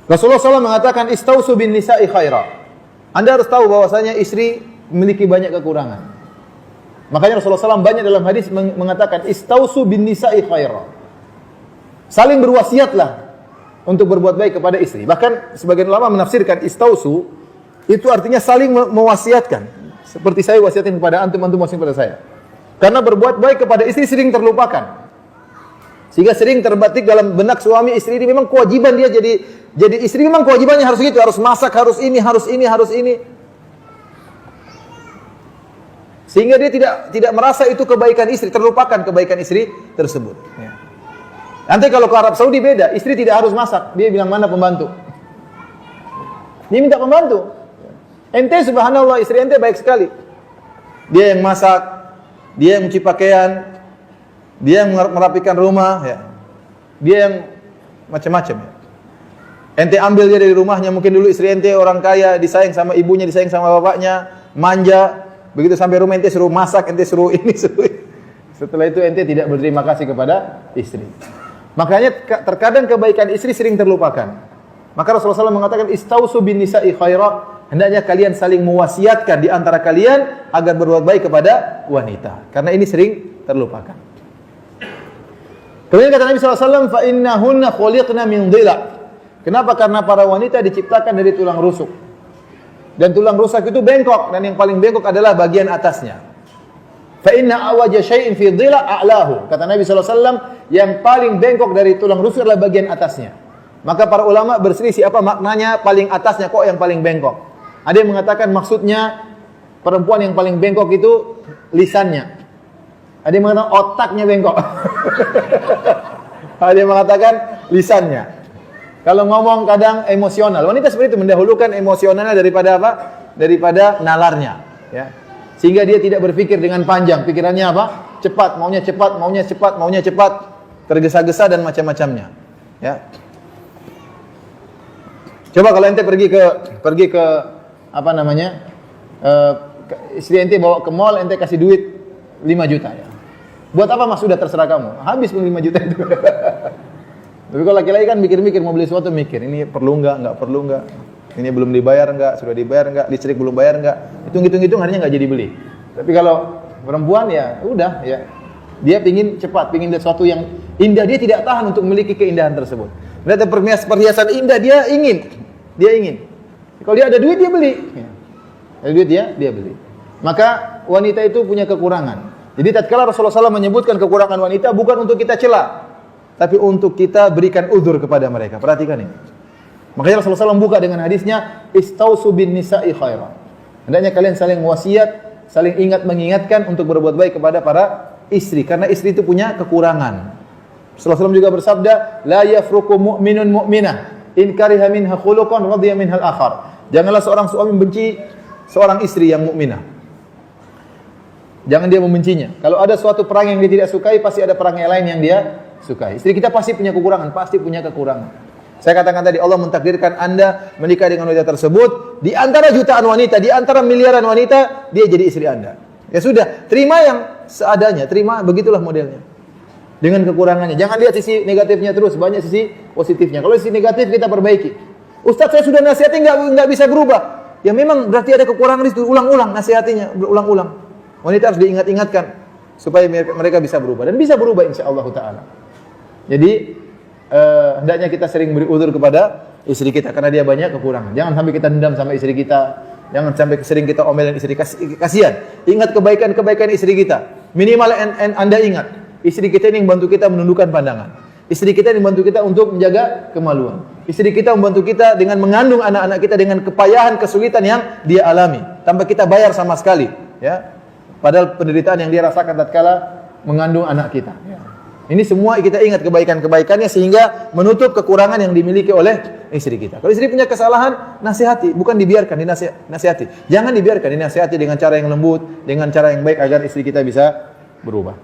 Rasulullah SAW mengatakan istausu bin nisa'i khaira. Anda harus tahu bahwasanya istri memiliki banyak kekurangan. Makanya Rasulullah SAW banyak dalam hadis mengatakan istausu bin nisa'i khaira. Saling berwasiatlah untuk berbuat baik kepada istri. Bahkan sebagian ulama menafsirkan istausu itu artinya saling mewasiatkan. Seperti saya wasiatin kepada antum, antum wasiatin kepada saya. Karena berbuat baik kepada istri sering terlupakan. Sehingga sering terbatik dalam benak suami istri ini memang kewajiban dia jadi istri, memang kewajibannya harus gitu, harus masak, harus ini, harus ini, harus ini. Sehingga dia tidak merasa itu kebaikan istri, terlupakan kebaikan istri tersebut. Ya. Nanti kalau ke Arab Saudi beda, istri tidak harus masak, dia bilang mana pembantu. Dia minta pembantu. Ente subhanallah istri ente baik sekali. Dia yang masak, dia yang mencuci pakaian, dia yang merapikan rumah, ya. Dia yang macam-macam. Ya. Ente ambil dia dari rumahnya, mungkin dulu istri ente orang kaya, disayang sama ibunya, disayang sama bapaknya, manja. Begitu sampai rumah ente suruh masak, ente suruh ini, suruh ini. Setelah itu ente tidak berterima kasih kepada istri. Makanya terkadang kebaikan istri sering terlupakan. Maka Rasulullah SAW mengatakan istausu bin nisa'i khaira. Hendaknya kalian saling mewasiatkan di antara kalian agar berbuat baik kepada wanita. Karena ini sering terlupakan. Kemudian kata Nabi SAW, fa innahunna khuliqna min dhila. Kenapa? Karena para wanita diciptakan dari tulang rusuk. Dan tulang rusuk itu bengkok, dan yang paling bengkok adalah bagian atasnya. Fa inna awaja syai'in fi dhila a'lahu. Kata Nabi SAW, yang paling bengkok dari tulang rusuk adalah bagian atasnya. Maka para ulama berselisih apa maknanya paling atasnya kok yang paling bengkok. Ada yang mengatakan maksudnya perempuan yang paling bengkok itu lisannya. Ada yang mengatakan otaknya bengkok. Ada yang mengatakan lisannya. Kalau ngomong kadang emosional. Wanita seperti itu mendahulukan emosionalnya daripada apa? Daripada nalarnya. Ya. Sehingga dia tidak berpikir dengan panjang. Pikirannya apa? Cepat, maunya cepat, maunya cepat, maunya cepat. Tergesa-gesa dan macam-macamnya. Ya. Coba kalau ente pergi ke apa namanya? Istri ente bawa ke mall, ente kasih duit 5 juta ya. Buat apa Mas? Sudah terserah kamu. Habis pun 5 juta itu. Tapi kalau laki-laki kan mikir-mikir mau beli sesuatu, mikir ini perlu enggak perlu enggak. Ini belum dibayar enggak, sudah dibayar enggak, listrik belum bayar enggak. Hitung-hitung akhirnya enggak jadi beli. Tapi kalau perempuan ya udah ya. Dia pingin cepat, pingin sesuatu yang indah, dia tidak tahan untuk memiliki keindahan tersebut. Lihat perhiasan indah dia ingin. Kalau dia ada duit dia beli. Ada duit dia beli. Maka wanita itu punya kekurangan. Jadi tatkala Rasulullah SAW menyebutkan kekurangan wanita bukan untuk kita cela, tapi untuk kita berikan uzur kepada mereka. Perhatikan ini. Makanya Rasulullah SAW buka dengan hadisnya istausu bin nisa'i khaira. Hendaknya kalian saling wasiat, saling mengingatkan untuk berbuat baik kepada para istri, karena istri itu punya kekurangan. Rasulullah SAW juga bersabda, la yafruqu mu'minun mu'minah in kariha minha khuluqan radiya minhal akhar. Janganlah seorang suami membenci seorang istri yang mukminah. Jangan dia membencinya. Kalau ada suatu perang yang dia tidak sukai, pasti ada perang yang lain yang dia sukai. Istri kita pasti punya kekurangan, Saya katakan tadi, Allah mentakdirkan Anda menikah dengan wanita tersebut. Di antara jutaan wanita, di antara miliaran wanita, dia jadi istri Anda. Ya sudah, terima yang seadanya, terima begitulah modelnya. Dengan kekurangannya. Jangan lihat sisi negatifnya terus, banyak sisi positifnya. Kalau sisi negatif kita perbaiki. Ustaz, saya sudah nasihati enggak bisa berubah. Ya memang berarti ada kekurangan di situ, ulang-ulang nasihatinya, berulang-ulang. Wanita harus diingat-ingatkan supaya mereka bisa berubah, dan bisa berubah insyaallah taala. Jadi hendaknya kita sering beri uzur kepada istri kita karena dia banyak kekurangan. Jangan sampai kita dendam sama istri kita. Jangan sampai sering kita omelin istri, kasihan. Ingat kebaikan istri kita. Minimal Anda ingat, istri kita ini yang membantu kita menundukkan pandangan. Istri kita yang membantu kita untuk menjaga kemaluan. Istri kita membantu kita dengan mengandung anak-anak kita dengan kepayahan, kesulitan yang dia alami tanpa kita bayar sama sekali, ya. Padahal penderitaan yang dia rasakan tatkala mengandung anak kita. Ya. Ini semua kita ingat kebaikan-kebaikannya sehingga menutup kekurangan yang dimiliki oleh istri kita. Kalau istri punya kesalahan, nasihati, bukan dibiarkan, dinasihati. Jangan dibiarkan, dinasihati dengan cara yang lembut, dengan cara yang baik agar istri kita bisa berubah.